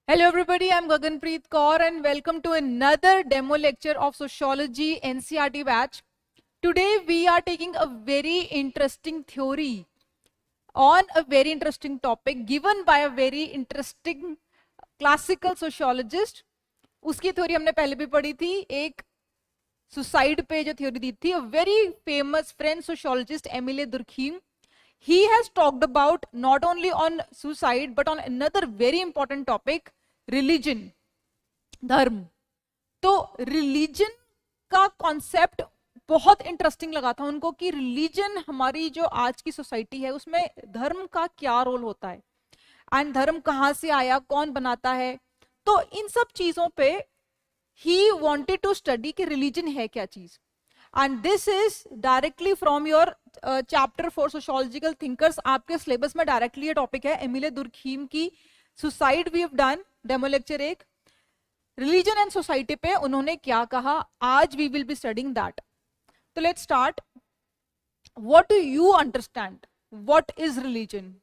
Hello everybody, I'm Gaganpreet Kaur and welcome to another demo lecture of Sociology NCERT batch. Today we are taking a very interesting theory on a very interesting topic given by a very interesting classical sociologist. उसकी theory हमने पहले भी पढ़ी थी, एक suicide पे जो theory दी थी, a very famous French sociologist Emile Durkheim. He has talked about not only on suicide but on another very important topic, religion, धर्म. तो रिलीजन का कॉन्सेप्ट बहुत इंटरेस्टिंग लगा था उनको कि रिलीजन हमारी जो आज की सोसाइटी है उसमें धर्म का क्या रोल होता है एंड धर्म कहाँ से आया, कौन बनाता है. तो इन सब चीजों पे ही वांटेड टू स्टडी कि रिलीजन है क्या चीज. And this is directly from your chapter for sociological thinkers. आपके सिलेबस में डायरेक्टली ये टॉपिक है. एमिले दुर्खीम की suicide we have done demo lecture 1, religion and society पे उन्होंने क्या कहा, आज we will be studying that. तो let's start. What do you understand, what is religion?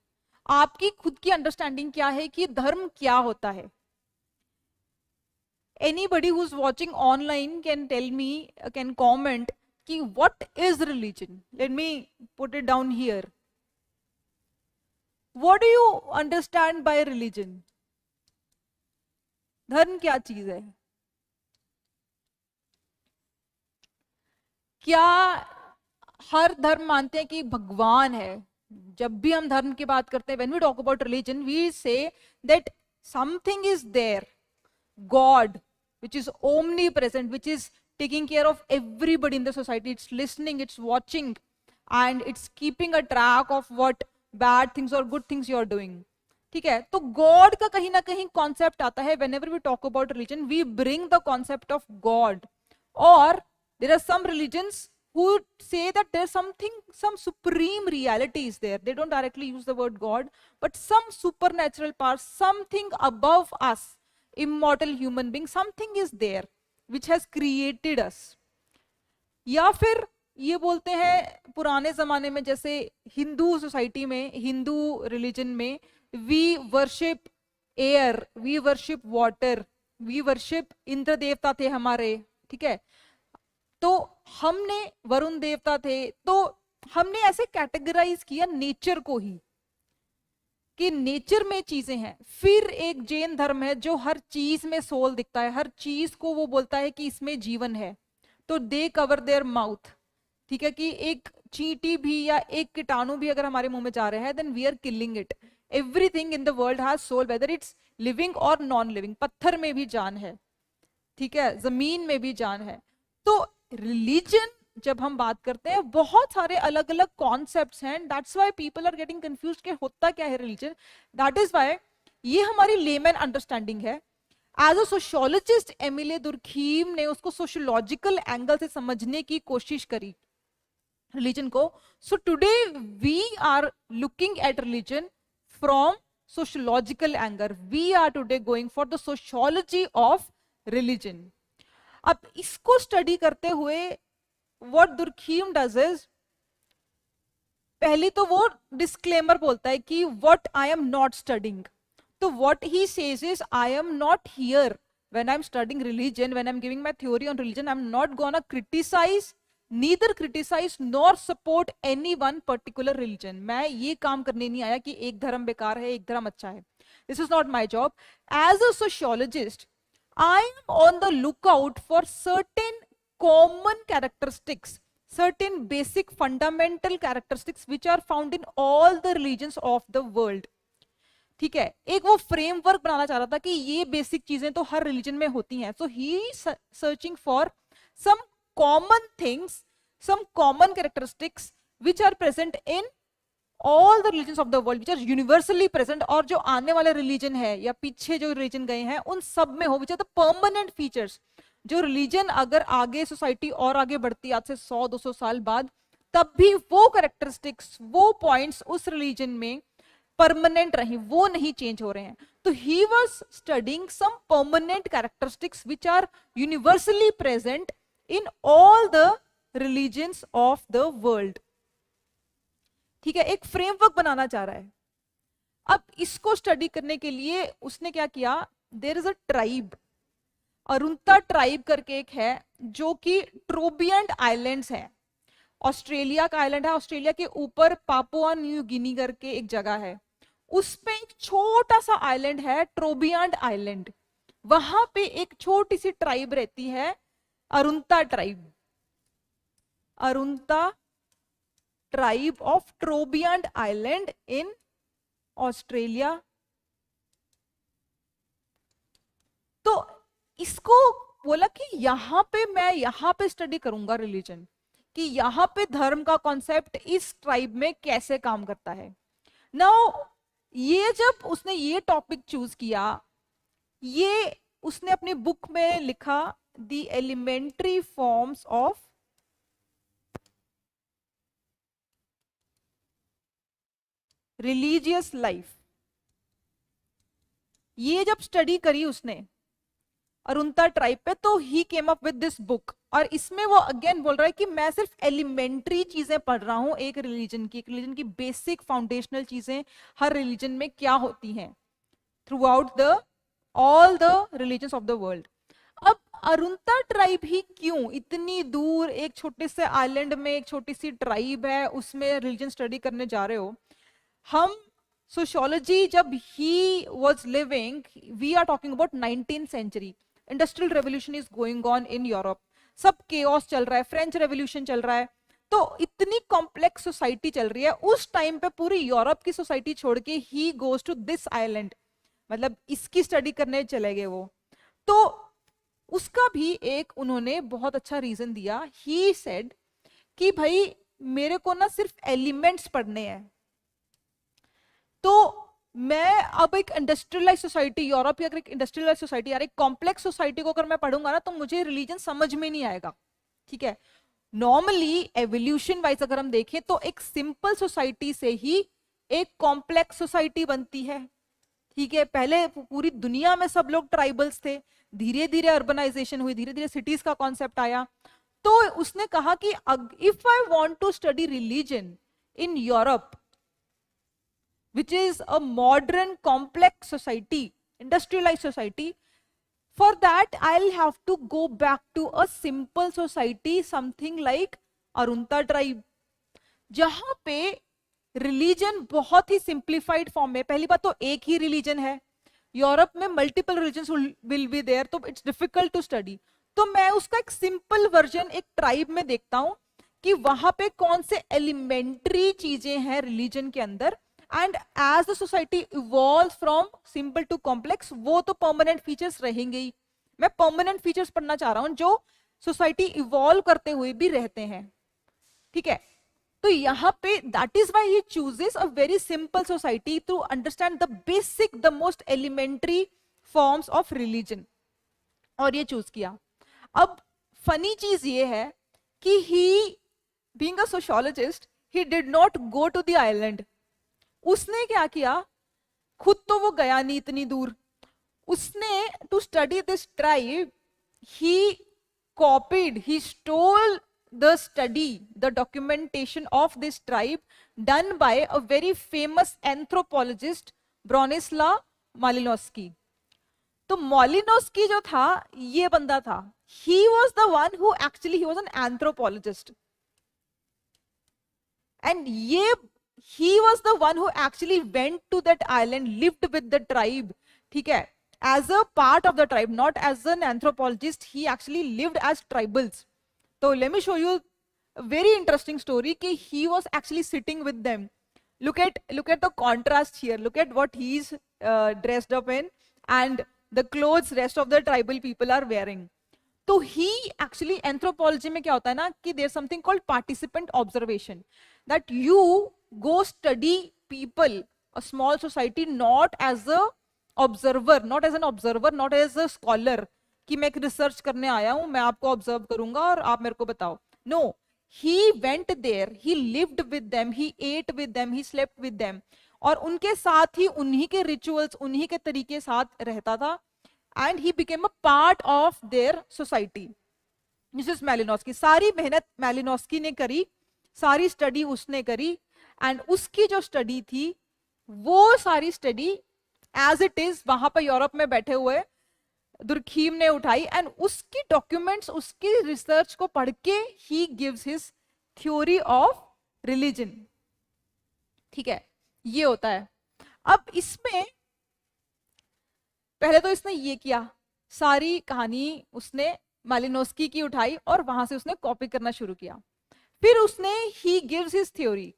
आपकी खुद की अंडरस्टैंडिंग क्या है कि धर्म क्या होता है? Anybody who's watching online can tell me, can comment कि what is religion? Let me put it down here. What do you understand by religion? धर्म क्या चीज है? क्या हर धर्म मानते हैं कि भगवान है? जब भी हम धर्म की बात करते हैं, when we talk about religion, we say that something is there, God, which is omnipresent, which is taking care of everybody in the society. It's listening, it's watching, and it's keeping a track of what bad things or good things you are doing. ठीक है, तो God का कहीं ना कहीं concept आता है. whenever we talk about religion, we bring the concept of God. Or there are some religions who say that there's something, some supreme reality is there. They don't directly use the word God, but some supernatural power, something above us, immortal human being, something is there which has created us. या फिर ये बोलते हैं पुराने जमाने में, जैसे Hindu society में, हिंदू रिलीजन में, we worship air, we worship water, we worship Indra देवता थे हमारे. ठीक है, तो हमने वरुण देवता थे, तो हमने ऐसे कैटेगराइज किया नेचर को ही कि नेचर में चीजें हैं. फिर एक जैन धर्म है जो हर चीज में सोल दिखता है, हर चीज को वो बोलता है कि इसमें जीवन है, तो दे कवर देयर माउथ. ठीक है, कि एक चींटी भी या एक कीटाणु भी अगर हमारे मुंह में जा रहा है, then we are killing it. Everything in the world has soul, whether it's living और नॉन लिविंग. पत्थर में भी जान है, ठीक है, जमीन में भी जान है. तो रिलीजन जब हम बात करते हैं, बहुत सारे अलग अलग कॉन्सेप्ट्स हैं. That's why people are getting confused कि होता क्या है रिलीजन. दैट इज व्हाई ये हमारी लेमैन अंडरस्टैंडिंग है. As a sociologist Emile Durkheim ने उसको सोशियोलॉजिकल एंगल से समझने की कोशिश करी रिलीजन को. So today we are looking at religion from sociological angle. We are today going for the sociology of religion. अब इसको स्टडी करते हुए व्हाट दुर्खीम डज इज, पहली तो वो डिस्क्लेमर बोलता है कि what I am not studying. तो what he says is, I am not here when I am studying religion, when I am giving my theory on religion, I am not gonna criticise, neither criticise nor support any one particular religion. मैं ये काम करने नहीं आया कि एक धर्म बेकार है, एक धर्म अच्छा है. This is not my job. As a sociologist I am on the lookout for certain common characteristics, certain basic fundamental characteristics which are found in all the religions of the world. ठीक है, एक वो framework बनाना चाह रहा था कि ये basic चीजें तो हर रिलीजन में होती हैं. So he searching for some common things, some common characteristics which are present in all the religions of the world, which are universally present. और जो आने वाले रिलीजन है या पीछे जो रिलीजन गए हैं उन सब में हो, which are the permanent features. जो रिलीजन अगर आगे सोसाइटी और आगे बढ़ती आज से 100-200 साल बाद, तब भी वो कैरेक्टरिस्टिक्स, वो पॉइंट्स उस रिलीजन में परमानेंट रही, वो नहीं चेंज हो रहे हैं. तो he was studying some permanent characteristics which are universally present in all the religions of the world. ठीक है, एक फ्रेमवर्क बनाना चाह रहा है. अब इसको स्टडी करने के लिए उसने क्या किया, there is a tribe, Arunta tribe करके एक है, जो कि ट्रोबियंट आइलैंड्स है, ऑस्ट्रेलिया का आइलैंड है, ऑस्ट्रेलिया के ऊपर पापुआ न्यू गिनी करके एक जगह है, उस पे एक छोटा सा आइलैंड है ट्रोबियंट आइलैंड, वहां पे एक छोटी सी ट्राइब रहती है, Arunta tribe, Arunta tribe of Trobriand island in Australia. तो इसको बोला कि यहां पे मैं यहां पे स्टडी करूंगा रिलीजन, कि यहां पे धर्म का कॉन्सेप्ट इस ट्राइब में कैसे काम करता है। नाउ ये जब उसने ये टॉपिक चूज किया, ये उसने अपनी बुक में लिखा the elementary forms of religious life. ये जब स्टडी करी उसने अरुंता ट्राइब पे, तो he came up with this book, और इसमें वो अगेन बोल रहा है कि मैं सिर्फ एलिमेंट्री चीजें पढ़ रहा हूं एक रिलीजन की, एक रिलीजन की बेसिक फाउंडेशनल चीजें हर रिलीजन में क्या होती हैं through out the all the religions of the world. अब अरुंता ट्राइब ही क्यों, इतनी दूर एक छोटे से आइलैंड में एक छोटी सी ट्राइब है, उसमें रिलीजन स्टडी करने जा रहे हो। हम सोशियोलॉजी जब he was living, we are talking about 19th century, industrial revolution is going on in Europe, सब केओस चल रहा है, फ्रेंच रेवोल्यूशन चल रहा है, तो इतनी कॉम्प्लेक्स सोसाइटी चल रही है उस टाइम पे, पूरी यूरोप की सोसाइटी छोड़ के he goes to this island, मतलब इसकी स्टडी करने चले गए वो। तो उसका भी एक उन्होंने बहुत अच्छा रीजन दिया, ही सेड कि भाई मेरे को ना सिर्फ एलिमेंट्स पढ़ने हैं, तो मैं अब एक इंडस्ट्रियलाइज सोसाइटी, यूरोप की अगर एक इंडस्ट्रियलाइज सोसाइटी यार एक कॉम्प्लेक्स सोसाइटी को अगर मैं पढ़ूंगा ना, तो मुझे रिलीजन समझ में नहीं आएगा। ठीक है, नॉर्मली एवोल्यूशन वाइज अगर हम देखें तो एक सिंपल सोसाइटी से ही एक कॉम्प्लेक्स सोसाइटी बनती है। ठीक है, पहले पूरी दुनिया में सब लोग ट्राइबल्स थे, धीरे धीरे अर्बनाइजेशन हुई, धीरे धीरे सिटीज का कॉन्सेप्ट आया। तो उसने कहा कि if I want to study religion in Europe which is a modern complex society, industrialized society, for that I'll have to go back to a simple society, something like Arunta tribe, जहां पे religion बहुत ही simplified form में, पहली बात तो एक ही religion है, यूरोप में multiple religions will be there, तो इट्स डिफिकल्ट टू स्टडी। तो मैं उसका एक सिंपल वर्जन एक ट्राइब में देखता हूं कि वहां पे कौन से एलिमेंट्री चीजें हैं रिलीजन के अंदर, and as the society evolve from simple to complex, वो तो परमानेंट फीचर्स रहेंगे ही, मैं परमानेंट फीचर्स पढ़ना चाह रहा हूं जो सोसाइटी इवॉल्व करते हुए भी रहते हैं। ठीक है, तो यहां पे that is why he chooses a very simple society to understand the basic, the most elementary forms of religion, और ये चूज किया। अब फनी चीज ये है कि he being a sociologist, he did not go to the island. उसने क्या किया, खुद तो वो गया नहीं इतनी दूर, उसने to study this tribe, he copied, he stole the study, the documentation of this tribe done by a very famous anthropologist Bronislaw Malinowski. तो मालिनोस्की जो था, ये बंदा था, he was the one who actually he was an anthropologist, and ये he was the one who actually went to that island, lived with the tribe, ठीक है, as a part of the tribe, not as an anthropologist, he actually lived as tribals. So let me show you a very interesting story कि he was actually sitting with them. Look at the contrast here, look at what he's dressed up in and the clothes rest of the tribal people are wearing. तो ही actually anthropology में क्या होता है ना कि there something called participant observation, that you go study people, a small society, not as a observer, not as an observer, not as a scholar, कि मैं एक रिसर्च करने आया हूं, मैं आपको ऑब्जर्व करूंगा और आप मेरे को बताओ। No, he went there, he lived with them, he ate with them, he slept with them, और उनके साथ ही उन्हीं के रिचुअल्स, उन्हीं के तरीके साथ रहता था, and he became a part of their society. Mrs. Malinowski, सारी मेहनत मैलिनोस्की ने करी, सारी स्टडी उसने करी, एंड उसकी जो स्टडी थी वो सारी स्टडी एज इट इज वहां पर यूरोप में बैठे हुए दुर्खीम ने उठाई, एंड उसकी डॉक्यूमेंट्स, उसकी रिसर्च को पढ़ के he gives his theory of religion. ठीक है, ये होता है। अब इसमें पहले तो इसने ये किया, सारी कहानी उसने मालिनोस्की की उठाई और वहां से उसने कॉपी करना शुरू किया। फिर उसने ही गिव्स हिज थ्योरी।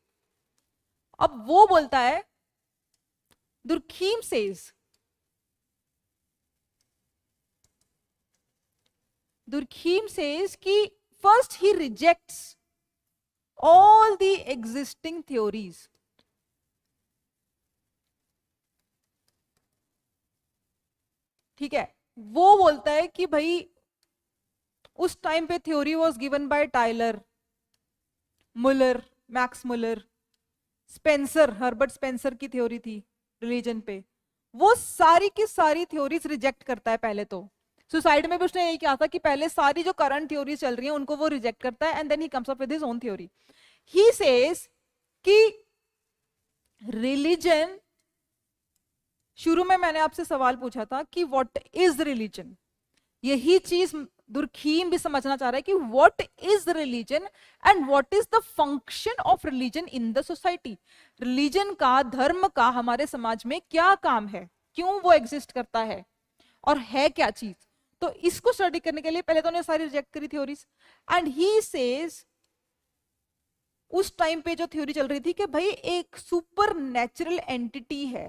अब वो बोलता है, दुर्खीम सेज, Durkheim says कि first he rejects all the existing theories. ठीक है, वो बोलता है कि भाई उस टाइम पे theory was given by Tylor, Muller, Max Muller, Spencer, Herbert Spencer की थ्योरी थी रिलीजन पे। वो सारी की सारी थ्योरीज रिजेक्ट करता है पहले तो। सुसाइड में भी उसने यही कहा था कि पहले सारी जो करंट थ्योरीज चल रही हैं उनको वो रिजेक्ट करता है, and then he comes up with his own theory. He says कि रिलीजन, शुरू में मैंने आपसे सवाल पूछा था कि व्हाट इज रिलीजन, यही चीज दुर्खीम भी समझना चाह रहा है कि what is religion and what is the function of religion in the society. Religion का, धर्म का हमारे समाज में क्या काम है, क्यों वो एग्जिस्ट करता है और है क्या चीज। तो इसको स्टडी करने के लिए पहले तो उन्होंने सारी रिजेक्ट करी थ्योरीज, एंड ही सेज उस टाइम पे जो थ्योरी चल रही थी कि भाई एक सुपर नेचुरल एंटिटी है,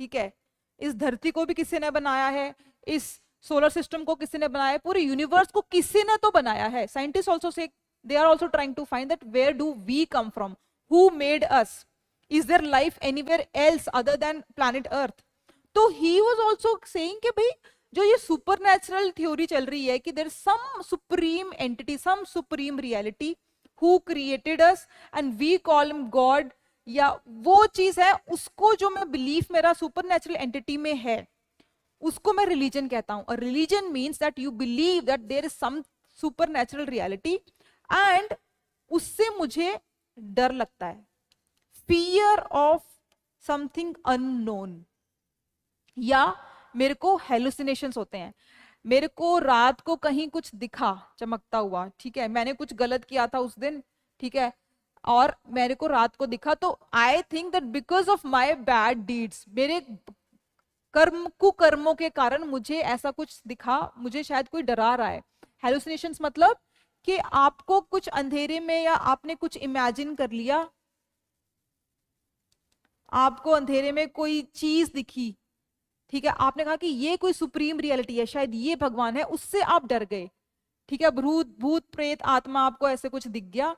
ठीक है, इस धरती को भी किसी ने बनाया है, इस सोलर सिस्टम को किसी ने बनाया है, पूरे यूनिवर्स को किसी ने तो बनाया है। Scientist also say they are also trying to find that where do we come from, who made us, is there life anywhere else other than planet Earth. तो ही वाज आल्सो सेइंग कि भाई जो ये supernatural theory चल रही है कि there some supreme entity, some supreme reality who created us and we call him God, या वो चीज है, उसको जो मैं बिलीफ मेरा सुपरनैचुरल एंटिटी में है उसको मैं रिलीजन कहता हूं। और religion means that you believe that there is some supernatural reality, and उससे मुझे डर लगता है, फियर ऑफ समथिंग अननोन, या मेरे को हेलुसिनेशंस होते हैं, मेरे को रात को कहीं कुछ दिखा चमकता हुआ, ठीक है, मैंने कुछ गलत किया था उस दिन, ठीक है, और मेरे को रात को दिखा, तो I think that because of my bad deeds, मेरे कुकर्मों के कारण मुझे ऐसा कुछ दिखा, मुझे शायद कोई डरा रहा है। हेलुसिनेशंस मतलब कि आपको कुछ अंधेरे में, या आपने कुछ इमेजिन कर लिया, आपको अंधेरे में कोई चीज दिखी, ठीक है, आपने कहा कि ये कोई सुप्रीम रियलिटी है, शायद ये भगवान है, उससे आप डर गए, ठीक है, भूत प्रेत आत्मा आपको ऐसे कुछ दिख गया,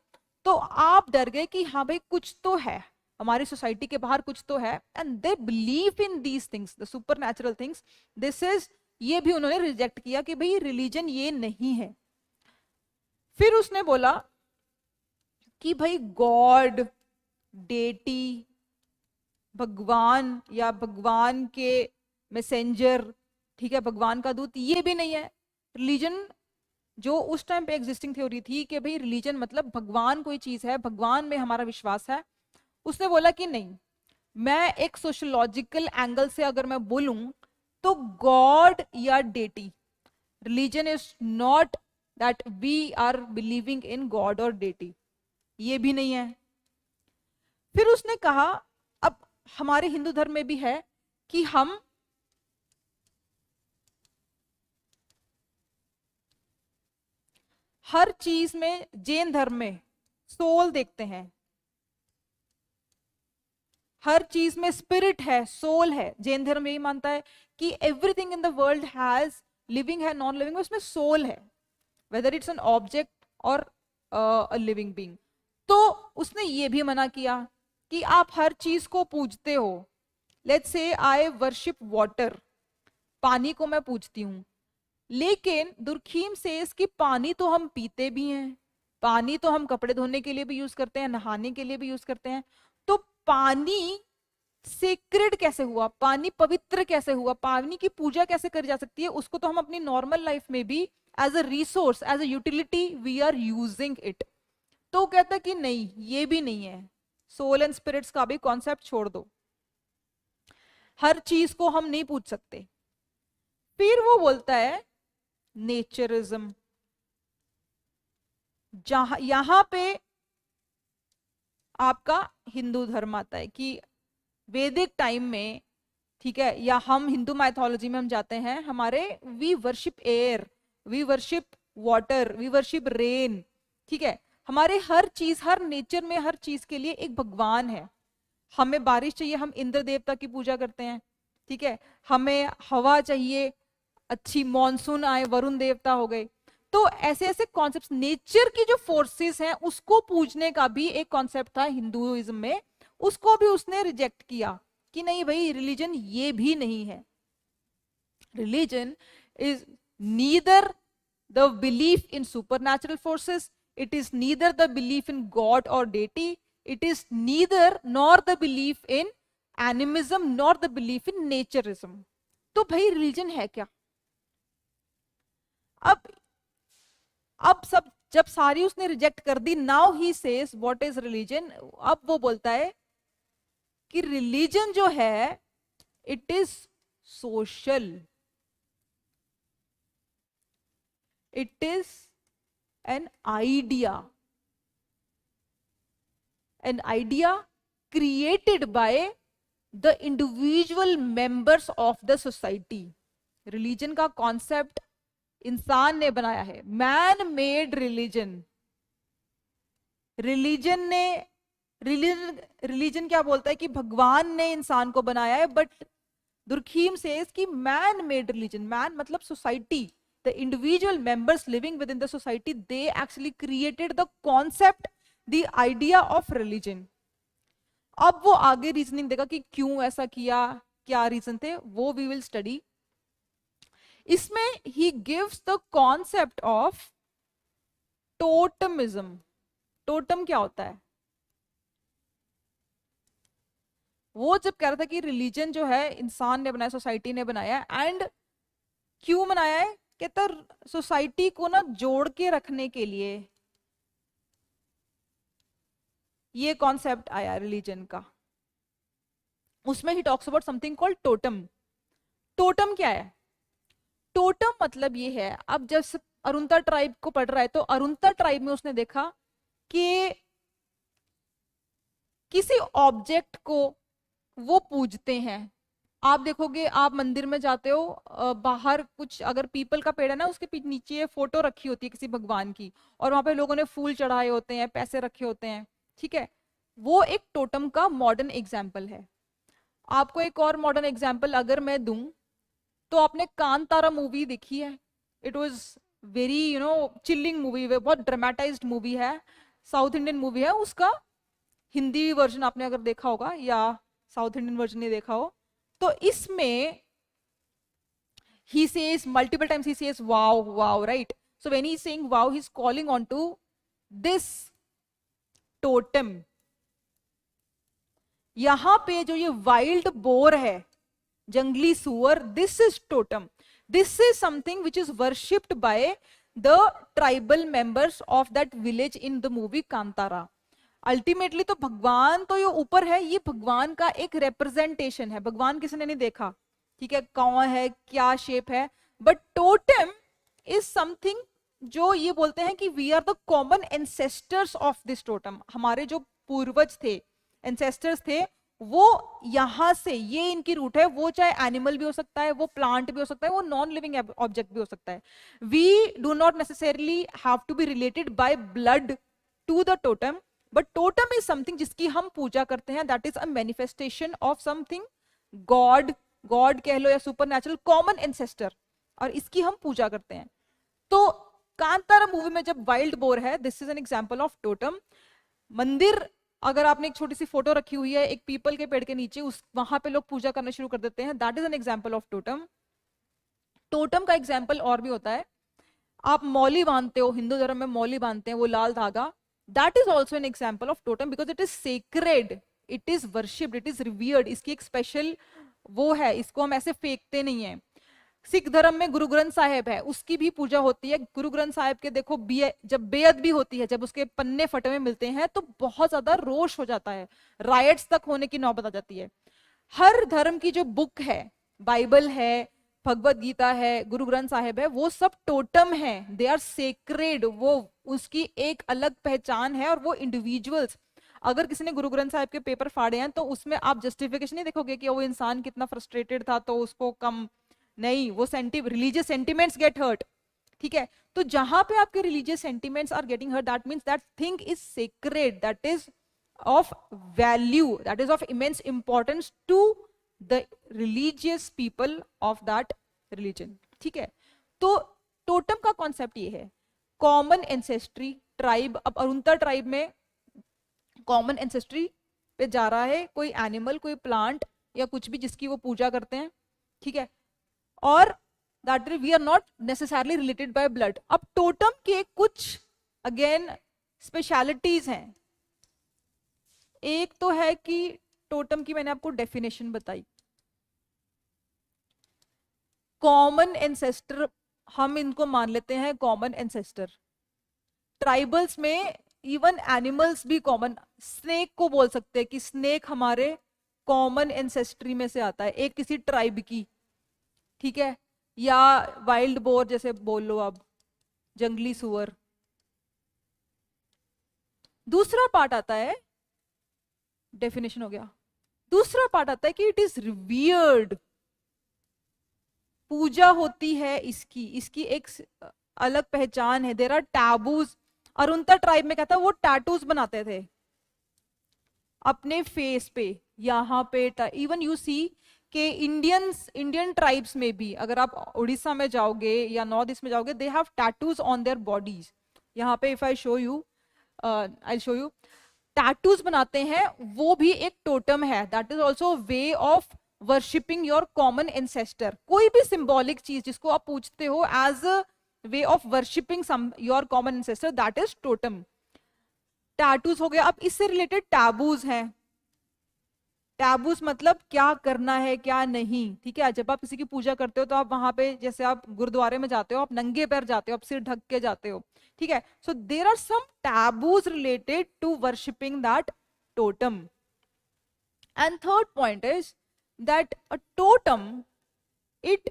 तो आप डर गए कि हाँ भाई कुछ तो है, हमारी सोसाइटी के बाहर कुछ तो है, and they believe in these things, the supernatural things. This is, ये भी उन्होंने रिजेक्ट किया कि भाई रिलीजन ये नहीं है। फिर उसने बोला कि भाई गॉड, डेटी, भगवान या भगवान के मैसेंजर, ठीक है, भगवान का दूत, ये भी नहीं है रिलीजन। जो उस टाइम पे एग्जिस्टिंग थ्योरी थी कि भाई रिलीजन मतलब भगवान कोई चीज है, भगवान में हमारा विश्वास है, उसने बोला कि नहीं, मैं एक सोशियोलॉजिकल एंगल से अगर मैं बोलूं तो गॉड या deity, religion is not that we are believing in God और डेटी, ये भी नहीं है। फिर उसने कहा, अब हमारे हिंदू धर्म में भी है कि हम हर चीज में, जैन धर्म में सोल देखते हैं, हर चीज में स्पिरिट है, सोल है। जैन धर्म यही मानता है कि everything in the world has, living है, नॉन लिविंग है, उसमें सोल है, वेदर इट्स एन ऑब्जेक्ट और अ लिविंग बीइंग। तो उसने ये भी मना किया कि आप हर चीज को पूजते हो। Let's say I worship water, पानी को मैं पूजती हूं, लेकिन दुर्खीम सेज कि पानी तो हम पीते भी हैं, पानी तो हम कपड़े धोने के लिए भी यूज करते हैं, नहाने के लिए भी यूज करते हैं, तो पानी सेक्रेड कैसे हुआ, पानी पवित्र कैसे हुआ, पानी की पूजा कैसे करी जा सकती है, उसको तो हम अपनी नॉर्मल लाइफ में भी as a resource, as a utility we are using it. तो कहता कि नहीं, ये भी नहीं है, सोल एंड स्पिरिट्स का भी कॉन्सेप्ट छोड़ दो। हर चीज को हम नहीं पूछ सकते। फिर वो बोलता है नेचरिज्म, जहां यहां पे आपका हिंदू धर्म आता है कि वैदिक टाइम में, ठीक है, या हम हिंदू माइथोलॉजी में हम जाते हैं, हमारे we worship air, we worship water, we worship rain, ठीक है, हमारे हर चीज, हर नेचर में हर चीज के लिए एक भगवान है। हमें बारिश चाहिए, हम इंद्र देवता की पूजा करते हैं, ठीक है, हमें हवा चाहिए, अच्छी मॉनसून आए, वरुण देवता हो गए। तो ऐसे ऐसे कॉन्सेप्ट, नेचर की जो फोर्सेस हैं उसको पूजने का भी एक कॉन्सेप्ट था हिंदुइज्म में, उसको भी उसने रिजेक्ट किया कि नहीं भाई, रिलीजन ये भी नहीं है। Religion is neither the belief in supernatural forces, it is neither the belief in god or deity, it is neither nor the belief in animism nor the belief in naturism। तो भाई religion है क्या? अब सब जब सारी उसने reject कर दी, now he says what is religion. अब वो बोलता है कि रिलीजन जो है it is social, it is an idea created by the individual members of the society। Religion का कॉन्सेप्ट इंसान ने बनाया है, मैन मेड रिलीजन। रिलीजन क्या बोलता है कि भगवान ने इंसान को बनाया है, बट दुर्खीम सेज कि मैन मेड रिलीजन। मैन मतलब society, the individual members living within the society, they actually created the concept, the idea of religion। अब वो आगे रीजनिंग देगा कि क्यों ऐसा किया, क्या रीजन थे, वो वी विल स्टडी। इसमें he gives the concept of totemism. Totem क्या होता है? वो जब कह रहा था कि रिलीजन जो है इंसान ने बनाया, सोसाइटी ने बनाया, एंड क्यों बनाया है, कहता सोसाइटी को ना जोड़ के रखने के लिए ये कॉन्सेप्ट आया रिलीजन का। उसमें he talks about something called totem. Totem क्या है? टोटम मतलब ये है, अब जब अरुंता ट्राइब को पढ़ रहा है तो अरुंता ट्राइब में उसने देखा कि किसी ऑब्जेक्ट को वो पूजते हैं। आप देखोगे, आप मंदिर में जाते हो, बाहर कुछ अगर पीपल का पेड़ है ना, उसके नीचे फोटो रखी होती है किसी भगवान की, और वहां पे लोगों ने फूल चढ़ाए होते हैं, पैसे रखे होते हैं, ठीक है, वो एक टोटम का मॉडर्न एग्जाम्पल है। आपको एक और मॉडर्न एग्जाम्पल अगर मैं दूं, तो आपने कांतारा मूवी देखी है? इट वॉज वेरी चिल्लिंग मूवी, बहुत ड्रामेटाइज्ड मूवी है, साउथ इंडियन मूवी है। उसका हिंदी वर्जन आपने अगर देखा होगा या साउथ इंडियन वर्जन नहीं देखा हो, तो इसमें he says multiple times, he says wow wow, right? So when he's saying wow, he's calling on to this totem। यहां पे जो ये वाइल्ड बोर है, जंगली सुअर, this is totem. This is something which is worshipped by the tribal members of that village in the movie Kantara. Ultimately तो भगवान तो ये ऊपर है, ये भगवान का एक रिप्रेजेंटेशन है। भगवान किसी ने नहीं देखा, ठीक है, कौन है, क्या शेप है, बट टोटेम इज समथिंग जो ये बोलते हैं कि we are the common ancestors of this totem. हमारे जो पूर्वज थे, एंसेस्टर्स थे, वो यहां से, ये इनकी रूट है। वो चाहे एनिमल भी हो सकता है, वो प्लांट भी हो सकता है, वो नॉन लिविंग ऑब्जेक्ट भी हो सकता है। We do not necessarily have to be related by blood to the totem, but totem is something जिसकी हम पूजा करते हैं, that is a manifestation of something God, God कह लो या सुपर नेचुरल कॉमन एंसेस्टर, और इसकी हम पूजा करते हैं। तो कांतारा मूवी में जब वाइल्ड बोर है, this is an example of totem. मंदिर, अगर आपने एक छोटी सी फोटो रखी हुई है एक पीपल के पेड़ के नीचे, उस वहां पे लोग पूजा करना शुरू कर देते हैं, that is an example of totem. Totem का एग्जांपल और भी होता है, आप मौली बांधते हो, हिंदू धर्म में मौली बांधते हैं, वो लाल धागा, that is also an example of totem, because it is sacred, it is worshipped, it is revered. इसकी एक स्पेशल वो है, इसको हम ऐसे फेंकते नहीं है। सिख धर्म में गुरु ग्रंथ साहिब है, उसकी भी पूजा होती है। गुरु ग्रंथ साहिब के देखो जब बेअद भी होती है, जब उसके पन्ने फटे हुए मिलते हैं तो बहुत ज्यादा रोष हो जाता है, रायट्स तक होने की नौबत आ जाती है। हर धर्म की जो बुक है, बाइबल है, भगवत गीता है, गुरु ग्रंथ साहिब है, वो सब टोटम है, दे आर सेक्रेड, वो उसकी एक अलग पहचान है। और वो इंडिविजुअल्स, अगर किसी ने गुरु ग्रंथ साहिब के पेपर फाड़े हैं तो उसमें आप जस्टिफिकेशन नहीं देखोगे कि वो इंसान कितना फ्रस्ट्रेटेड था तो उसको कम नहीं, वो रिलीजियस सेंटिमेंट्स गेट हर्ट, ठीक है। तो जहां पे आपके religious sentiments are getting hurt, that means that thing is sacred, that is of value, that is of immense importance to the religious people of that religion, ठीक है। तो totem का कॉन्सेप्ट ये है, कॉमन एंसेस्ट्री ट्राइब। अब अरुंता tribe में common ancestry पे जा रहा है कोई एनिमल, कोई प्लांट या कुछ भी जिसकी वो पूजा करते हैं, ठीक है। और that we are not necessarily related by blood. अब टोटम के कुछ अगेन स्पेशलिटीज हैं। एक तो है कि टोटम की मैंने आपको डेफिनेशन बताई, कॉमन एंसेस्टर, हम इनको मान लेते हैं कॉमन एंसेस्टर। ट्राइबल्स में इवन एनिमल्स भी कॉमन, स्नेक को बोल सकते हैं कि स्नेक हमारे कॉमन एंसेस्ट्री में से आता है, एक किसी ट्राइब की, ठीक है। या वाइल्ड बोर जैसे बोल लो अब, जंगली सुअर। दूसरा पार्ट आता है, डेफिनेशन हो गया। दूसरा पार्ट आता है कि इट इज रिवियर्ड, पूजा होती है इसकी, इसकी एक अलग पहचान है। There are taboos. Arunta tribe में कहता है वो टैटूज बनाते थे अपने फेस पे, यहाँ पे। इवन यू सी के इंडियन ट्राइब्स में भी, अगर आप उड़ीसा में जाओगे या नॉर्थ ईस्ट में जाओगे, they have tattoos on their bodies. यहाँ पे if I show you, I show you, tattoos बनाते हैं, वो भी एक टोटम है। That is also way of worshipping your common ancestor. कोई भी सिंबॉलिक चीज जिसको आप पूछते हो as a way of worshipping some your common ancestor, that is totem. Tattoos हो गया। अब इससे रिलेटेड टैबूज हैं। टैबूज मतलब क्या करना है क्या नहीं, ठीक है। जब आप किसी की पूजा करते हो तो आप वहां पे, जैसे आप गुरुद्वारे में जाते हो, आप नंगे पैर जाते हो, आप सिर ढक के जाते हो, ठीक है। So there are some taboos related to worshipping that totem. And third point is that a totem, it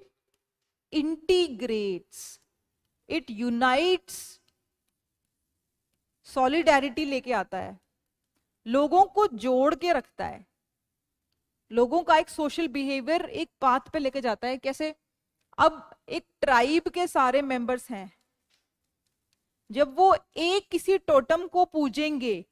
integrates, it unites, solidarity लेके आता है, लोगों को जोड़ के रखता है, लोगों का एक सोशल बिहेवियर एक पाथ पे लेके जाता है। कैसे? अब एक ट्राइब के सारे मेंबर्स हैं, जब वो एक किसी टोटम को पूजेंगे,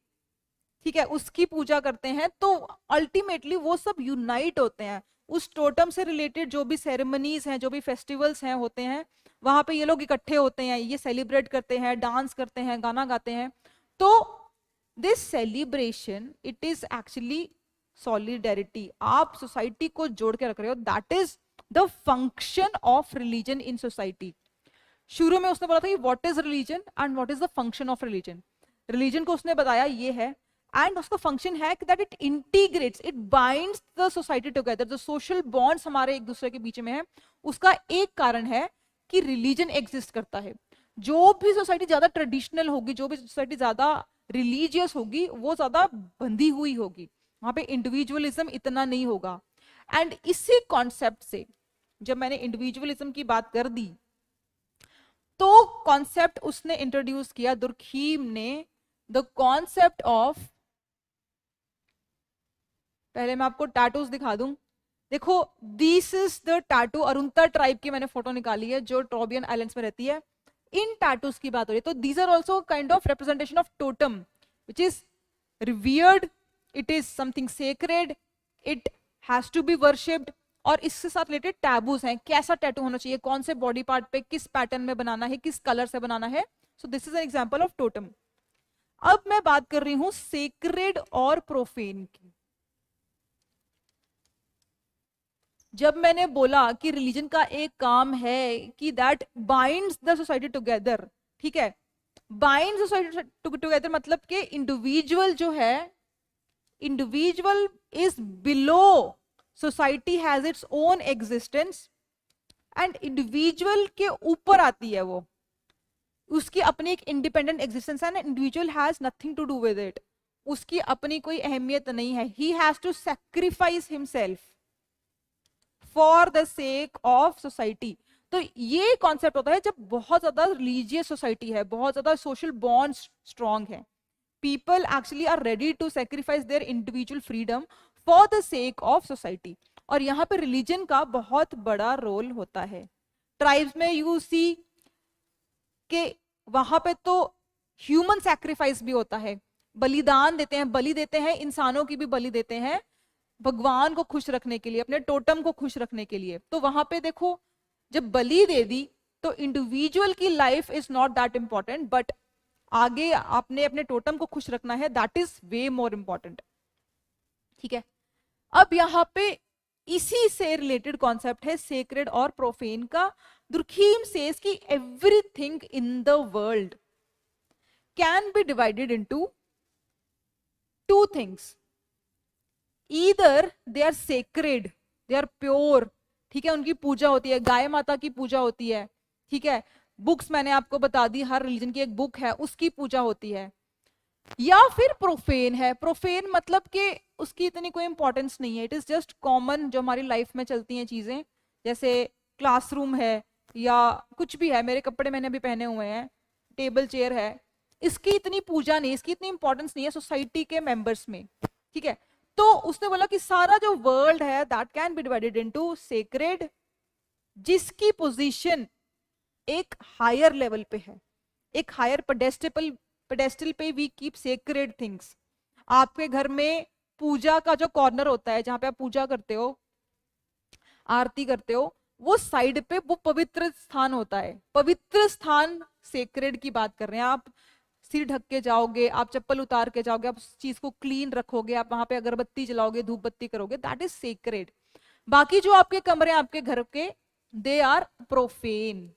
ठीक है, उसकी पूजा करते हैं, तो अल्टीमेटली वो सब यूनाइट होते हैं। उस टोटम से रिलेटेड जो भी सेरेमनीज हैं, जो भी फेस्टिवल्स हैं होते हैं, वहां पे ये लोग इकट्ठे होते हैं, ये सेलिब्रेट करते हैं, डांस करते हैं, गाना गाते हैं। तो this celebration, it is actually solidarity. आप सोसाइटी को जोड़ के रख रहे हो, that is the function of religion in society. शुरू में उसने बोला था कि what is religion and what is the function of religion. Religion को उसने बताया ये है, एंड उसका फंक्शन है that it integrates, it binds the society together. जो सोशल बॉन्ड्स हमारे एक दूसरे के बीच में है, उसका एक कारण है कि रिलीजन एग्जिस्ट करता है। जो भी सोसाइटी ज्यादा ट्रेडिशनल होगी, जो भी सोसाइटी ज्यादा रिलीजियस होगी, वो ज्यादा बंधी हुई होगी, वहां पे इंडिविजुअलिज्म इतना नहीं होगा। एंड इसी कॉन्सेप्ट से जब मैंने इंडिविजुअलिज्म की बात कर दी, तो कॉन्सेप्ट उसने इंट्रोड्यूस किया, दुर्खीम ने, द कॉन्सेप्ट ऑफ, पहले मैं आपको टैटूज दिखा दूं। देखो, this is the tattoo, Arunta tribe की मैंने फोटो निकाली है जो ट्रोबियन आइलैंड्स में रहती है। इन टैटूज की बात हो रही है, तो these are also kind of representation of totem which is revered, it is something sacred, it has to be worshipped. और इसके साथ रिलेटेड टैबूज हैं, कैसा टैटू होना चाहिए, कौन से बॉडी पार्ट पे, किस पैटर्न में बनाना है, किस कलर से बनाना है। सो this is an example of totem. अब मैं बात कर रही हूं सेक्रेड और प्रोफेन की। जब मैंने बोला कि रिलीजन का एक काम है कि that binds the society together, ठीक है, बाइंड्स सोसाइटी टुगेदर मतलब कि इंडिविजुअल जो है, individual is below, society has its own existence, and individual के ऊपर आती है वो, उसकी अपनी एक इंडिपेंडेंट एग्जिस्टेंस है, and individual has nothing to do with it, उसकी अपनी कोई अहमियत नहीं है। He has to sacrifice himself, for the sake of society. तो ये कॉन्सेप्ट होता है जब बहुत ज्यादा रिलीजियस सोसाइटी है, बहुत ज्यादा सोशल बॉन्ड्स स्ट्रांग है, people actually are ready to sacrifice their individual freedom for the sake of society. और यहाँ पे रिलीजन का बहुत बड़ा रोल होता है। ट्राइब्स में यू सी के वहां पे तो ह्यूमन सैक्रिफाइस भी होता है, बलिदान देते हैं, बलि देते हैं, इंसानों की भी बलि देते हैं भगवान को खुश रखने के लिए, अपने टोटम को खुश रखने के लिए। तो वहां पे देखो जब बलि दे दी तो इंडिविजुअल की life is not that important, but आगे आपने अपने टोटम को खुश रखना है, that is way more important. ठीक है, अब यहाँ पे इसी से रिलेटेड कॉन्सेप्ट है सेक्रेड और प्रोफेन का। दुर्खीम सेज कि everything in the world can be divided into two things, either they are sacred, they are pure, ठीक है, उनकी पूजा होती है, गाय माता की पूजा होती है, ठीक है, बुक्स मैंने आपको बता दी, हर रिलीजन की एक बुक है, उसकी पूजा होती है, या फिर प्रोफेन है। प्रोफेन मतलब कि उसकी इतनी कोई इंपॉर्टेंस नहीं है, इट इज जस्ट कॉमन जो हमारी लाइफ में चलती हैं चीजें, जैसे क्लासरूम है या कुछ भी है, मेरे कपड़े मैंने अभी पहने हुए हैं, टेबल चेयर है, इसकी इतनी पूजा नहीं, इसकी इतनी इंपॉर्टेंस नहीं है सोसाइटी के मेंबर्स में। ठीक है, तो उसने बोला कि सारा जो वर्ल्ड है that can be divided into sacred, जिसकी पोजीशन एक हायर लेवल पे है, एक हायर पेडेस्टल पे वी कीप सेक्रेड थिंग्स। आपके घर में पूजा का जो कॉर्नर होता है जहां पे आप पूजा करते हो, आरती करते हो, वो साइड पे वो पवित्र स्थान होता है, पवित्र स्थान सेक्रेड की बात कर रहे हैं। आप सिर ढक के जाओगे, आप चप्पल उतार के जाओगे, आप उस चीज को क्लीन रखोगे, आप वहां पे अगरबत्ती जलाओगे, धूप बत्ती करोगे, दैट इज सेक्रेड। बाकी जो आपके कमरे आपके घर के, दे आर प्रोफेन।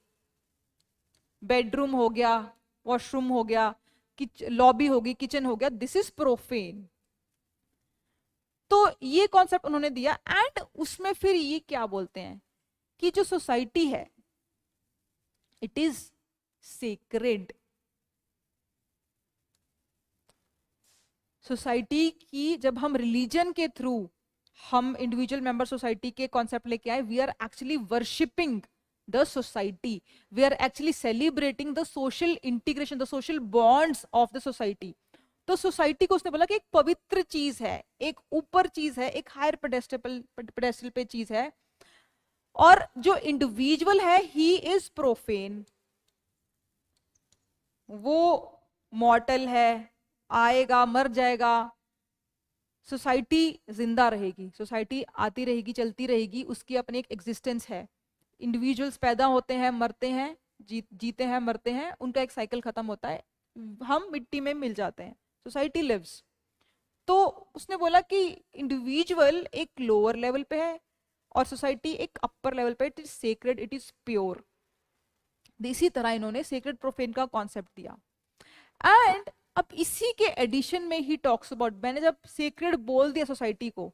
बेडरूम हो गया, वॉशरूम हो गया, लॉबी होगी, किचन हो गया, दिस इज प्रोफेन। तो ये कॉन्सेप्ट उन्होंने दिया, एंड उसमें फिर ये क्या बोलते हैं कि जो सोसाइटी है इट इज सेक्रेड। सोसाइटी की जब हम रिलीजन के थ्रू हम इंडिविजुअल मेंबर सोसाइटी के कॉन्सेप्ट लेके आए, we are actually worshipping the society, we are actually celebrating the social integration, the social bonds of the society. तो सोसाइटी को उसने बोला कि एक पवित्र चीज है, एक ऊपर चीज है, एक हायर पेडेस्टल पे चीज है, और जो इंडिविजुअल है ही इज प्रोफेन, वो मॉर्टल है, आएगा मर जाएगा, सोसाइटी जिंदा रहेगी, सोसाइटी आती रहेगी चलती रहेगी, उसकी अपनी एक एग्जिस्टेंस है। इंडिविजुअल्स पैदा होते हैं, मरते हैं, जीते हैं, मरते हैं, उनका एक साइकिल खत्म होता है, हम मिट्टी में मिल जाते हैं, सोसाइटी लिव्स। तो उसने बोला कि इंडिविजुअल एक लोअर लेवल पे है और सोसाइटी एक अपर लेवल पे, it is sacred, it is pure. इसी तरह इन्होंने सेक्रेड प्रोफेन का कॉन्सेप्ट दिया। एंड अब इसी के एडिशन में ही टॉक्स अबाउट, मैंने जब सेक्रेड बोल दिया सोसाइटी को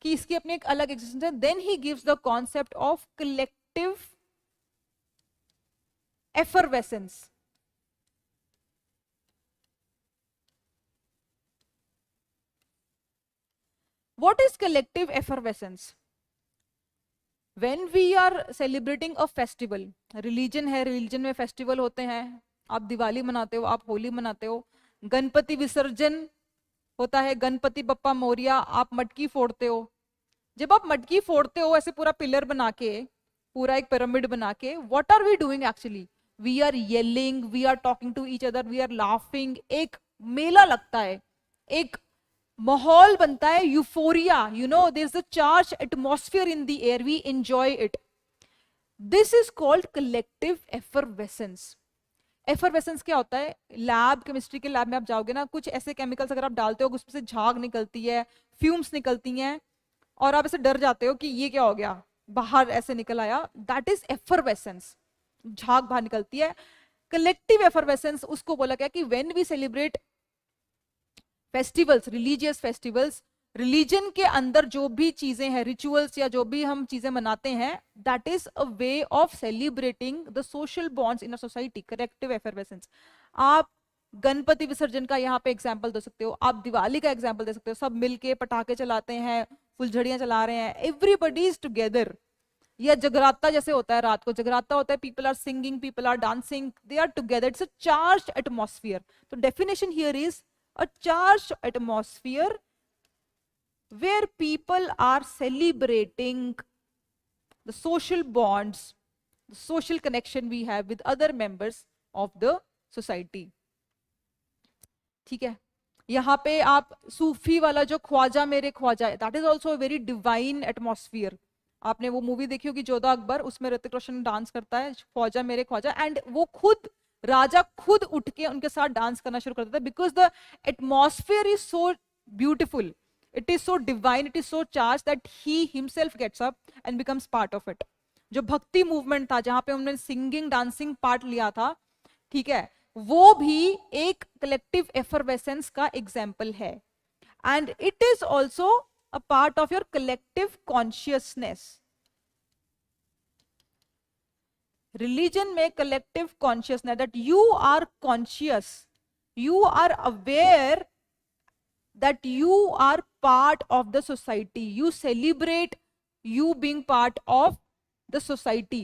कि इसकी अपनी एक अलग एग्जिस्टेंस है, then he gives the concept of collective effervescence. What is collective effervescence? When we are celebrating a festival, religion है, religion में festival होते हैं, आप दिवाली मनाते हो, आप होली मनाते हो, गणपति विसर्जन होता है, गणपति बप्पा मोरिया, आप मटकी फोड़ते हो। जब आप मटकी फोड़ते हो ऐसे पूरा पिलर बना के, पूरा एक पिरामिड बना के, what are we doing actually? We are yelling, we are talking to each other, we are laughing, एक मेला लगता है, एक माहौल बनता है, euphoria, you know, there is a charge atmosphere in the air, we enjoy it. This is called collective effervescence. Effervescence क्या होता है? लैब, केमिस्ट्री के लैब में आप जाओगे ना, कुछ ऐसे केमिकल्स अगर आप डालते हो उसमें से झाग निकलती है, फ्यूम्स निकलती हैं, और आप ऐसे डर जाते हो कि ये क्या हो गया, बाहर ऐसे निकल आया, दैट इज एफरवेसेंस, झाग बाहर निकलती है। कलेक्टिव एफरवेसेंस उसको बोला गया कि when we celebrate festivals, religious festivals, religion के अंदर जो भी चीजें हैं, रिचुअल्स या जो भी हम चीजें मनाते हैं, that is a way of celebrating the social bonds in a society, collective effervescence. आप गणपति विसर्जन का यहाँ पे एग्जाम्पल दे सकते हो, आप दिवाली का एग्जाम्पल दे सकते हो, सब मिलके पटाखे चलाते हैं, फुलझड़ियां चला रहे हैं, एवरीबडी इज टुगेदर। या जगराता जैसे होता है, रात को जगराता होता है, people are singing, people are dancing, they are together, it's a charged atmosphere. तो definition here is a charged atmosphere where people are celebrating the social bonds, the social connection we have with other members of the society। ठीक है, यहाँ पे आप सूफी वाला जो ख्वाजा मेरे ख्वाजा, that is also very divine atmosphere. आपने वो मूवी देखी होगी जोधा अकबर, उसमें ऋतिक रोशन डांस करता है ख्वाजा मेरे ख्वाजा, एंड वो खुद राजा खुद उठ के उनके साथ डांस करना शुरू कर देता है, because the atmosphere is so beautiful, it is so divine, it is so charged that he himself gets up and becomes part of it। जो भक्ति मूवमेंट था जहां पे उन्होंने सिंगिंग डांसिंग पार्ट लिया था, ठीक है, वो भी एक कलेक्टिव एफरवेसेंस का एग्जाम्पल है, and it is also a part of your collective consciousness. Religion में collective consciousness, that you are conscious, you are aware that you are part of the society, you celebrate you being part of the society।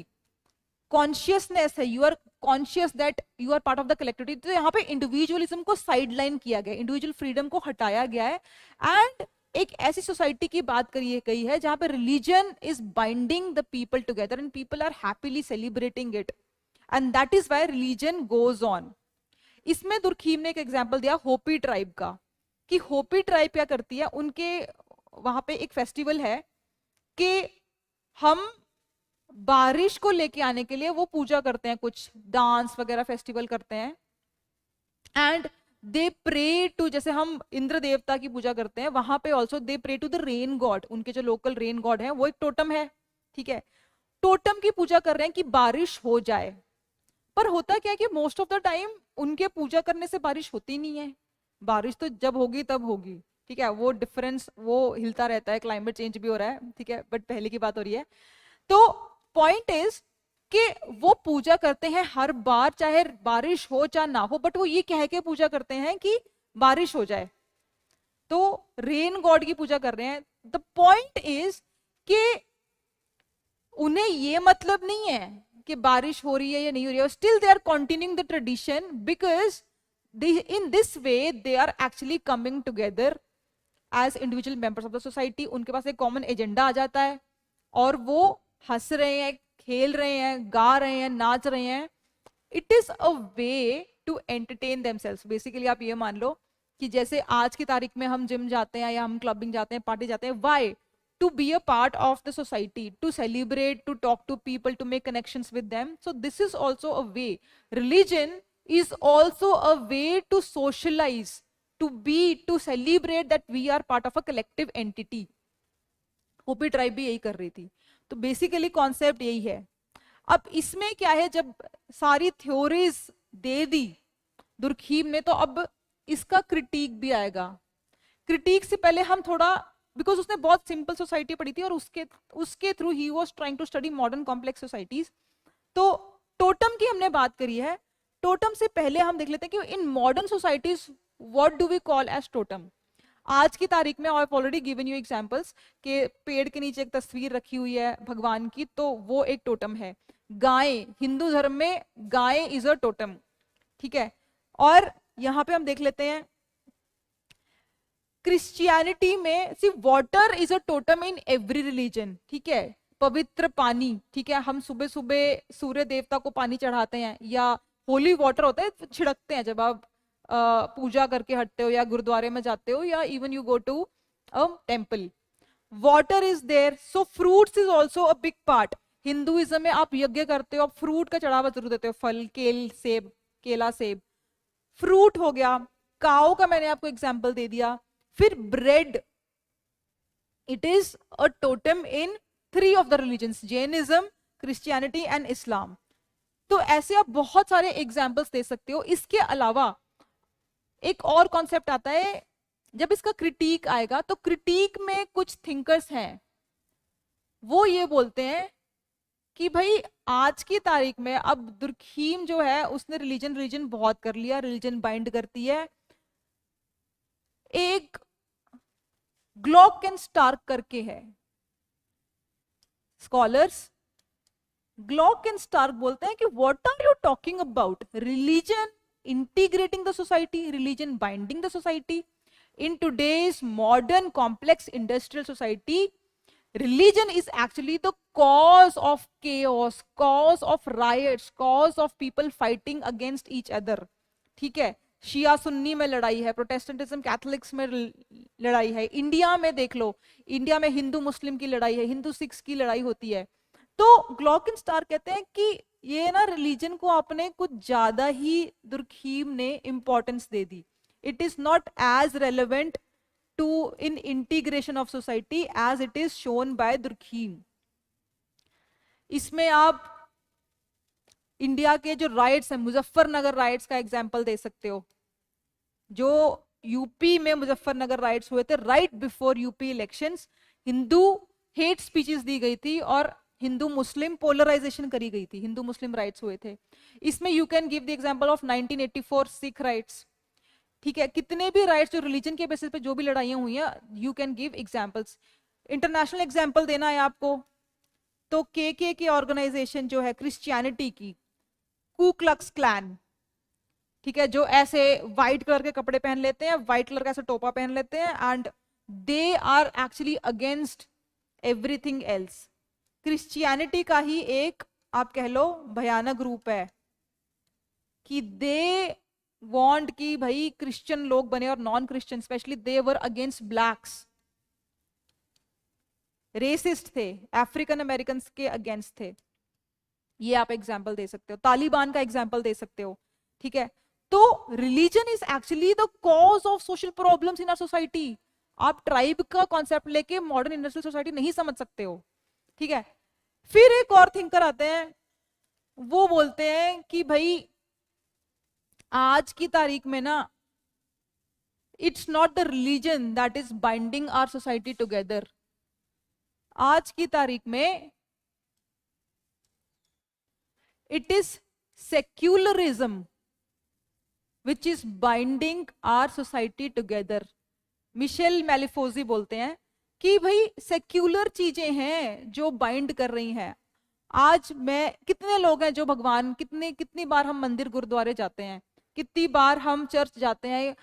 consciousness है, you are conscious that you are part of the collectivity। तो यहाँ पे individualism को sideline किया गया, individual freedom को हटाया गया है, एंड एक ऐसी सोसाइटी की बात करी गई है जहां पे religion is binding the people together and people are happily celebrating it, and that is why religion goes on. इसमें दुर्खीम ने एक एग्जाम्पल दिया होपी ट्राइब का, कि होपी ट्राइब क्या करती है, उनके वहां पे एक फेस्टिवल है कि हम बारिश को लेके आने के लिए वो पूजा करते हैं, कुछ डांस वगैरह फेस्टिवल करते हैं, एंड दे प्रे टू, जैसे हम इंद्र देवता की पूजा करते हैं, वहां पे also they pray to the rain god. उनके जो लोकल रेन गॉड है वो एक टोटम है, ठीक है, टोटम की पूजा कर रहे हैं कि बारिश हो जाए। पर होता क्या है कि मोस्ट ऑफ द टाइम उनके पूजा करने से बारिश होती नहीं है, बारिश तो जब होगी तब होगी, ठीक है, वो डिफरेंस वो हिलता रहता है, क्लाइमेट चेंज भी हो रहा है, ठीक है, बट पहले की बात हो रही है। तो पॉइंट इज कि वो पूजा करते हैं हर बार, चाहे बारिश हो चाहे ना हो, बट वो ये कह के पूजा करते हैं कि बारिश हो जाए, तो रेन गॉड की पूजा कर रहे हैं। द पॉइंट इज कि उन्हें ये मतलब नहीं है कि बारिश हो रही है या नहीं हो रही है, still they are continuing the tradition, because in this way they are actually coming together as individual members of the society। उनके पास एक कॉमन एजेंडा आ जाता है और वो हंस रहे हैं, खेल रहे हैं, गा रहे हैं, नाच रहे हैं। It is a way to entertain themselves. Basically आप ये मान लो कि जैसे आज की तारीख में हम जिम जाते हैं या हम क्लबिंग जाते हैं, पार्टी जाते हैं, why? To be a part of the society, to celebrate, to talk to people, to make connections with them. So this is also a way. Religion is also a way to socialize, to be, to celebrate that we are part of a collective entity। Hopi tribe भी यही कर रही थी। तो basically concept यही है। अब इसमें क्या है, जब सारी थ्योरीज दे दी दुर्खीम ने, तो अब इसका क्रिटिक भी आएगा। क्रिटिक से पहले हम थोड़ा, बिकॉज उसने बहुत सिंपल सोसाइटी पढ़ी थी और उसके through he was trying to study modern complex societies. तो टोटम की हमने बात करी है, टोटम से पहले हम देख लेते हैं कि in modern societies what do we call as totem. आज की तारीख में, I already given you examples, कि पेड़ के नीचे एक तस्वीर रखी हुई है भगवान की, तो वो एक टोटम है। गाय, हिंदू धर्म में गाय इज अ टोटम, ठीक है। और यहां पे हम देख लेते हैं क्रिश्चियनिटी में सिर्फ water is a totem in every religion, ठीक है। पवित्र पानी, ठीक है, हम सुबह सुबह सूर्य देवता को पानी चढ़ाते हैं, या होली वाटर होता है छिड़कते हैं जब आप पूजा करके हटते हो या गुरुद्वारे में जाते हो, या even you go to a temple. Water is there. So fruits is also a big part. Hinduism में आप यज्ञ करते हो, आप फ्रूट का चढ़ावा जरूर देते हो, फल, केल, सेब, केला, सेब, फ्रूट हो गया। काओ का मैंने आपको एग्जाम्पल दे दिया। फिर bread, it is a totem in 3 of the religions, Jainism, Christianity and Islam. तो ऐसे आप बहुत सारे एग्जाम्पल्स दे सकते हो। इसके अलावा एक और कॉन्सेप्ट आता है, जब इसका क्रिटिक आएगा, तो क्रिटिक में कुछ थिंकर्स हैं, वो ये बोलते हैं कि भाई आज की तारीख में अब दुर्खीम जो है उसने रिलीजन बहुत कर लिया, रिलीजन बाइंड करती है। एक ग्लॉक एंड स्टार्क करके है, स्कॉलर्स ग्लॉक एंड स्टार्क बोलते हैं कि what are you talking about, religion integrating the society, religion binding the society in today's modern complex industrial society. Religion is actually the cause of chaos, cause of riots, cause of people fighting against each other. ठीक है, शिया सुन्नी में लड़ाई है, Protestantism Catholics में लड़ाई है, India में देख लो, इंडिया में हिंदू मुस्लिम की लड़ाई है, हिंदू सिख्स की लड़ाई होती है. तो ग्लॉक एंड स्टार कहते हैं कि ये ना रिलीजन को आपने कुछ ज्यादा ही दुर्खीम ने इंपॉर्टेंस दे दी. It is not as relevant to in integration of society as it is shown by Durkheim. इसमें आप इंडिया के जो राइट्स हैं, मुजफ्फरनगर राइट्स का एग्जांपल दे सकते हो. जो यूपी में मुजफ्फरनगर राइट्स हुए थे right before UP elections, Hindu hate speeches दी गई थी और हिंदू मुस्लिम पोलराइजेशन करी गई थी, हिंदू मुस्लिम राइट्स हुए थे. इसमें you can give the example of 1984 Sikh rights. ठीक है, कितने भी राइट्स जो रिलीजन के बेसिस पे जो भी लड़ाइयां हुई हैं, you can give examples. International example देना है आपको तो के ऑर्गेनाइजेशन जो है क्रिश्चियनिटी की, कू क्लक्स क्लैन, ठीक है, जो ऐसे व्हाइट कलर के कपड़े पहन लेते हैं, व्हाइट कलर का ऐसा टोपा पहन लेते हैं, and they are actually against everything else. Christianity का ही एक आप कह लो भयानक रूप है कि दे वांट कि भाई क्रिश्चियन लोग बने और non Christian specially they were against blacks, racist थे, अफ्रीकन अमेरिकन के अगेंस्ट थे. ये आप एग्जांपल दे सकते हो, तालिबान का एग्जांपल दे सकते हो. ठीक है, तो religion is actually the cause of social problems in our society. आप ट्राइब का कॉन्सेप्ट लेके मॉडर्न इंडस्ट्रियल सोसाइटी नहीं समझ सकते हो. ठीक है, फिर एक और थिंकर आते हैं, वो बोलते हैं कि भाई आज की तारीख में ना it's not the religion that is binding our society together. आज की तारीख में it is secularism which is binding our society together. Michel मैलिफोजी बोलते हैं कि भाई सेक्युलर चीजें हैं जो बाइंड कर रही हैं. आज मैं कितने लोग हैं जो भगवान, कितनी बार हम मंदिर गुरुद्वारे जाते हैं, कितनी बार हम चर्च जाते हैं,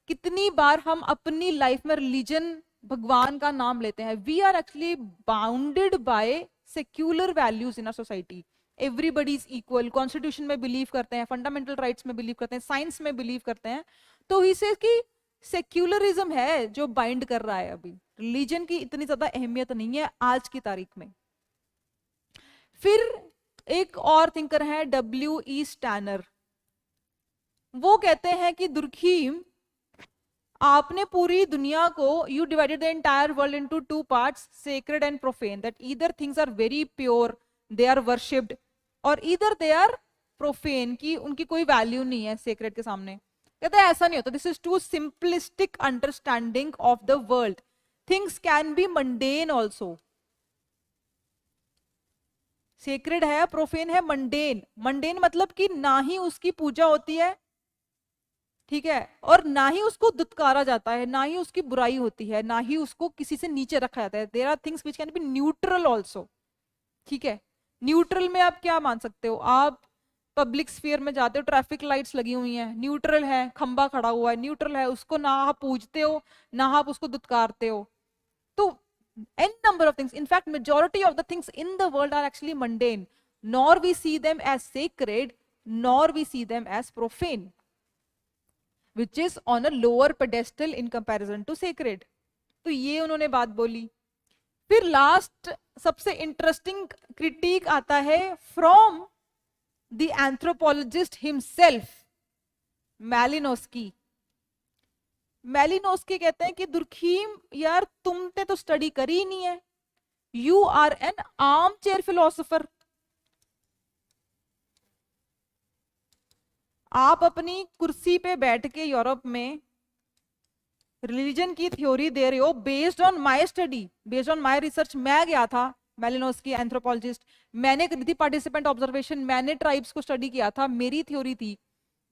कितनी बार हम अपनी लाइफ में रिलीजन भगवान का नाम लेते हैं. We are actually bounded by secular values in our society. Everybody is equal, constitution में बिलीव करते हैं, फंडामेंटल राइट्स में बिलीव करते हैं, साइंस में बिलीव करते हैं. तो इसे कि सेक्युलरिज्म है जो बाइंड कर रहा है. अभी रिलीजन की इतनी ज्यादा अहमियत नहीं है आज की तारीख में. फिर एक और थिंकर है W.E. स्टैनर. वो कहते हैं कि दुर्खीम, आपने पूरी दुनिया को, you divided the entire world into two parts, sacred and profane, that either things are very pure, they are worshipped, और ईदर दे आर प्रोफेन, की उनकी कोई वैल्यू नहीं है सेक्रेड के सामने. कहते हैं ऐसा नहीं होता. This is too simplistic understanding of the world. Things can be mundane also. Sacred है, प्रोफेन है, मंडेन. मंडेन मतलब कि ना ही उसकी पूजा होती है, ठीक है, और ना ही उसको दुत्कारा जाता है, ना ही उसकी बुराई होती है, ना ही उसको किसी से नीचे रखा जाता है. There are things which can be neutral also. ठीक है, न्यूट्रल में आप क्या मान सकते हो, आप पब्लिक स्फीयर में जाते हो, ट्रैफिक लाइट्स लगी हुई हैं, न्यूट्रल है, खंबा खड़ा हुआ है, न्यूट्रल है, उसको ना आप पूजते हो ना आप उसको दुत्कारते हो. तो n number of things, in fact majority of the things in the world are actually mundane, nor we see them as sacred, nor we see them as profane, which is on a lower pedestal in comparison to sacred. तो ये उन्होंने बात बोली. फिर last सबसे interesting critic आता है from the anthropologist himself, मैलिनोस्की. मैलिनोस्की कहते हैं कि दुर्खीम यार तुमने तो स्टडी करी ही नहीं है, you are an arm chair philosopher. आप अपनी कुर्सी पे बैठ के यूरोप में रिलीजन की थ्योरी दे रहे हो based on my study, based on my research. मैं गया था, मैलिनोस्की एंथ्रोपोलॉजिस्ट, मैंने करी थी पार्टिसिपेंट ऑब्जर्वेशन, मैंने ट्राइब्स को स्टडी किया था, मेरी थ्योरी थी,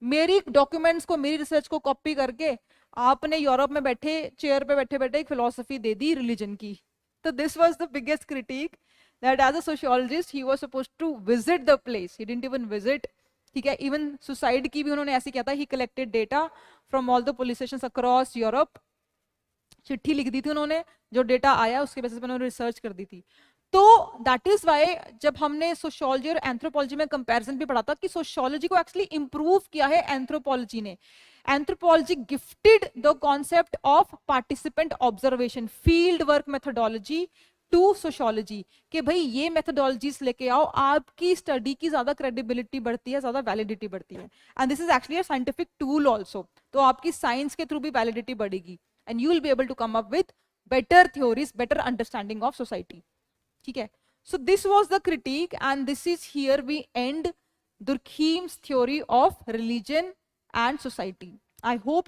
मेरी डॉक्यूमेंट्स को, मेरी रिसर्च को कॉपी करके आपने यूरोप में बैठे चेयर पे बैठे बैठे एक फिलोसफी दे दी रिलीजन की. तो this was the biggest critic, that as a sociologist he was supposed to visit the place, he didn't even visit. ठीक है, इवन सुसाइड की भी उन्होंने ऐसे किया था, ही collected data from all the police stations across Europe. चिट्ठी लिख दी थी उन्होंने, जो डेटा आया उसके बेसिस पे उन्होंने रिसर्च कर दी थी. तो दैट इज वाई जब हमने सोशियोलॉजी और एंथ्रोपोलॉजी में कंपैरिजन भी पढ़ा था कि सोशियोलॉजी को एक्चुअली इंप्रूव किया है एंथ्रोपोलॉजी ने. Anthropology gifted the concept of participant observation, field work methodology to sociology, कि भाई ये मेथोडोलॉजीज लेके आओ, आपकी स्टडी की ज्यादा क्रेडिबिलिटी बढ़ती है, ज्यादा वैलिडिटी बढ़ती है. And this is actually a scientific tool also, तो आपकी साइंस के थ्रू भी वैलिडिटी बढ़ेगी and you will be able to come up with better theories, better understanding of society. ठीक है, so this was the critique and this is here we end Durkheim's theory of religion and society. I hope